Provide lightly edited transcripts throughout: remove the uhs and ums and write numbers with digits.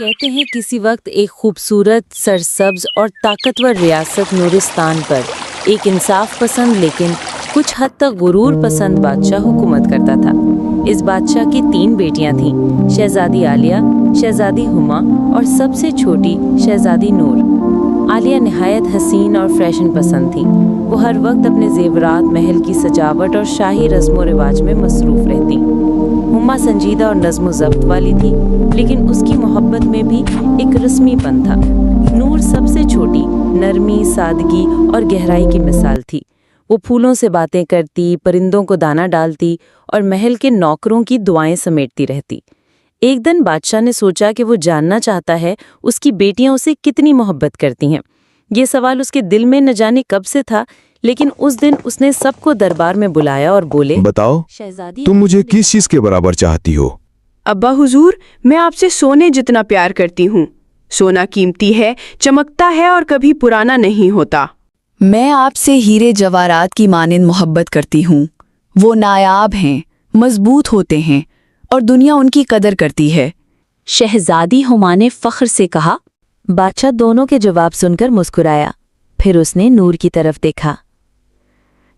कहते हैं किसी वक्त एक खूबसूरत, सरसब्ज और ताकतवर रियासत नूरिस्तान पर एक इंसाफ पसंद लेकिन कुछ हद तक गुरूर पसंद बादशाह हुकूमत करता था। इस बादशाह की 3 बेटियां थीं, शहजादी आलिया, शहजादी हुमा और सबसे छोटी शहजादी नूर। आलिया नहायत हसीन और फैशन पसंद थी। वो हर वक्त अपने जेवरात, महल की सजावट और शाही रस्म रिवाज में मसरूफ रहती। हुमा संजीदा और नज़्म ज़ब्त वाली थी, लेकिन उसकी मोहब्बत में भी एक रस्मीपन था। नूर सबसे छोटी, नरमी, सादगी और गहराई की मिसाल थी। वो फूलों से बातें करती, परिंदों को दाना डालती और महल के नौकरों की दुआएं समेटती रहती। एक दिन बादशाह ने सोचा कि वो जानना चाहता है उसकी बेटियां उसे कितनी मोहब्बत करती हैं। ये सवाल उसके दिल में न जाने कब से था, लेकिन उस दिन उसने सबको दरबार में बुलाया और बोले, बताओ, शहजादी, तुम मुझे किस चीज के बराबर चाहती हो? अब्बा हुजूर, मैं आपसे सोने जितना प्यार करती हूँ। सोना कीमती है, चमकता है और कभी पुराना नहीं होता। मैं आपसे हीरे जवाहरात की मानिंद मोहब्बत करती हूँ। वो नायाब हैं, मजबूत होते हैं और दुनिया उनकी कदर करती है। शहजादी हुमा ने फख्र से कहा। बादशाह दोनों के जवाब सुनकर मुस्कुराया। फिर उसने नूर की तरफ देखा।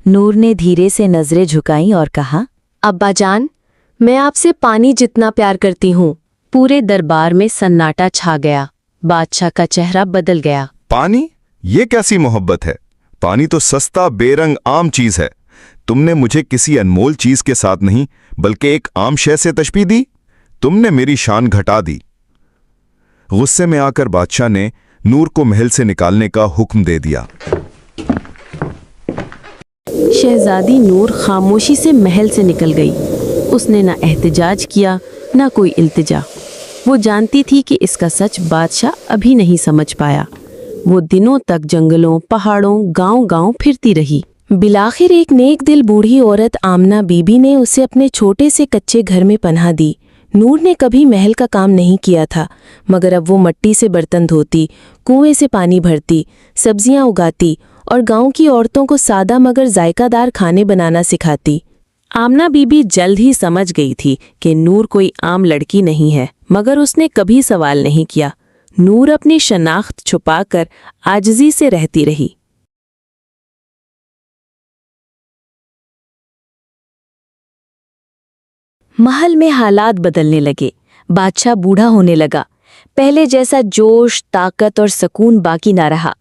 नूर ने धीरे से नजरें झुकाईं और कहा, अब्बा जान, मैं आपसे पानी जितना प्यार करती हूँ। पूरे दरबार में सन्नाटा छा गया। बादशाह का चेहरा बदल गया। पानी? ये कैसी मोहब्बत है? पानी तो सस्ता, बेरंग, आम चीज है। तुमने मुझे किसी अनमोल चीज के साथ नहीं, बल्कि एक आम शय से तशबीह दी। तुमने मेरी शान घटा दी। गुस्से में आकर बादशाह ने नूर को महल से निकालने का हुक्म दे दिया। शहजादी नूर खामोशी से महल से निकल गई। उसने ना एहतजाज किया, ना कोई इल्तिजा। वो जानती थी कि इसका सच बादशाह अभी नहीं समझ पाया। वो दिनों तक जंगलों, पहाड़ों, गांव-गांव फिरती रही। बिलाखिर एक नेक दिल बूढ़ी औरत आमना बीबी ने उसे अपने छोटे से कच्चे घर में पनाह दी। नूर ने कभी महल का काम नहीं किया था, मगर अब वो मिट्टी से बर्तन धोती, कुएं से पानी भरती, सब्जियां उगाती और गांव की औरतों को सादा मगर जायकादार खाने बनाना सिखाती। आमना बीबी जल्द ही समझ गई थी कि नूर कोई आम लड़की नहीं है, मगर उसने कभी सवाल नहीं किया। नूर अपनी शनाख्त छुपाकर आजिज़ी से रहती रही। महल में हालात बदलने लगे। बादशाह बूढ़ा होने लगा। पहले जैसा जोश, ताकत और सुकून बाकी ना रहा।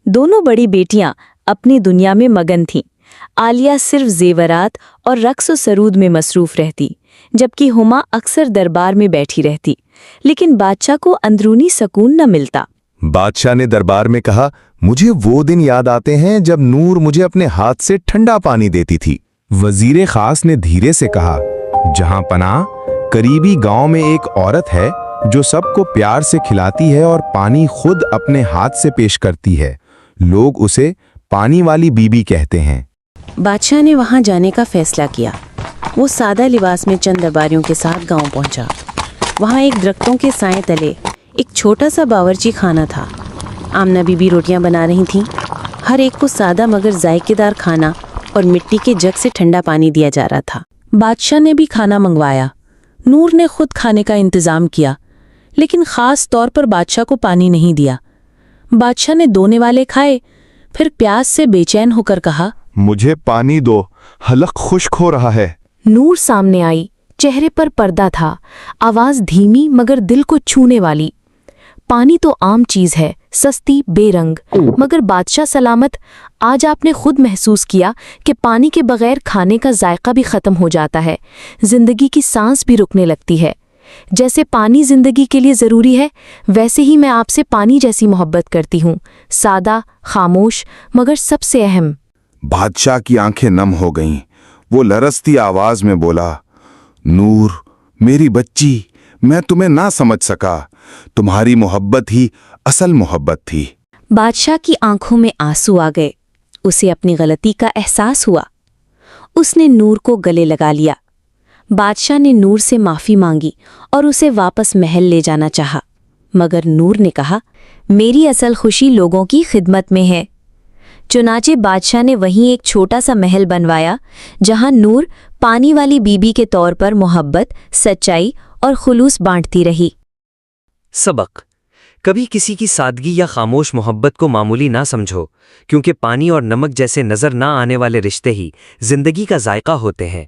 दोनों बड़ी बेटियां अपनी दुनिया में मगन थीं। आलिया सिर्फ जेवरात और रक्स व सरूद में मसरूफ रहती, जबकि हुमा अक्सर दरबार में बैठी रहती। लेकिन बादशाह को अंदरूनी सुकून न मिलता। बादशाह ने दरबार में कहा, मुझे वो दिन याद आते हैं जब नूर मुझे अपने हाथ से ठंडा पानी देती थी। वजीर खास ने धीरे से कहा, जहां पनाह करीबी गांव में एक औरत है जो सबको प्यार से खिलाती है और पानी खुद अपने हाथ से पेश करती है। लोग उसे पानी वाली बीबी कहते हैं। बादशाह ने वहां जाने का फैसला किया। वो सादा लिबास में चंद दरबारियों के साथ गांव पहुंचा। वहां एक दरख्तों के साए तले एक छोटा सा बावर्ची खाना था। आमना बीबी रोटियां बना रही थीं। हर एक को सादा मगर जायकेदार खाना और मिट्टी के जग से ठंडा पानी दिया जा रहा था। बादशाह ने भी खाना मंगवाया। नूर ने खुद खाने का इंतजाम किया, लेकिन खास तौर पर बादशाह को पानी नहीं दिया। बादशाह ने दोने वाले खाए, फिर प्यास से बेचैन होकर कहा, मुझे पानी दो, हलक खुश्क हो रहा है। नूर सामने आई। चेहरे पर पर्दा था, आवाज धीमी मगर दिल को छूने वाली। पानी तो आम चीज है, सस्ती, बेरंग, मगर बादशाह सलामत, आज आपने खुद महसूस किया कि पानी के बगैर खाने का जायका भी खत्म हो जाता है, जिंदगी की सांस भी रुकने लगती है। जैसे पानी जिंदगी के लिए जरूरी है, वैसे ही मैं आपसे पानी जैसी मोहब्बत करती हूँ, सादा, खामोश, मगर सबसे अहम। बादशाह की आंखें नम हो गईं। वो लरसती आवाज में बोला, नूर, मेरी बच्ची, मैं तुम्हें ना समझ सका। तुम्हारी मोहब्बत ही असल मोहब्बत थी। बादशाह की आंखों में आंसू आ गए। उसे अपनी गलती का एहसास हुआ। उसने नूर को गले लगा लिया। बादशाह ने नूर से माफ़ी मांगी और उसे वापस महल ले जाना चाहा, मगर नूर ने कहा, मेरी असल खुशी लोगों की खिदमत में है। चुनाचे बादशाह ने वहीं एक छोटा सा महल बनवाया, जहां नूर पानी वाली बीबी के तौर पर मोहब्बत, सच्चाई और खुलूस बांटती रही। سبق: کبھی کسی کی سادگی یا خاموش محبت کو معمولی نہ سمجھو، کیونکہ پانی اور نمک جیسے نظر نہ آنے والے رشتے ہی زندگی کا ذائقہ ہوتے ہیں۔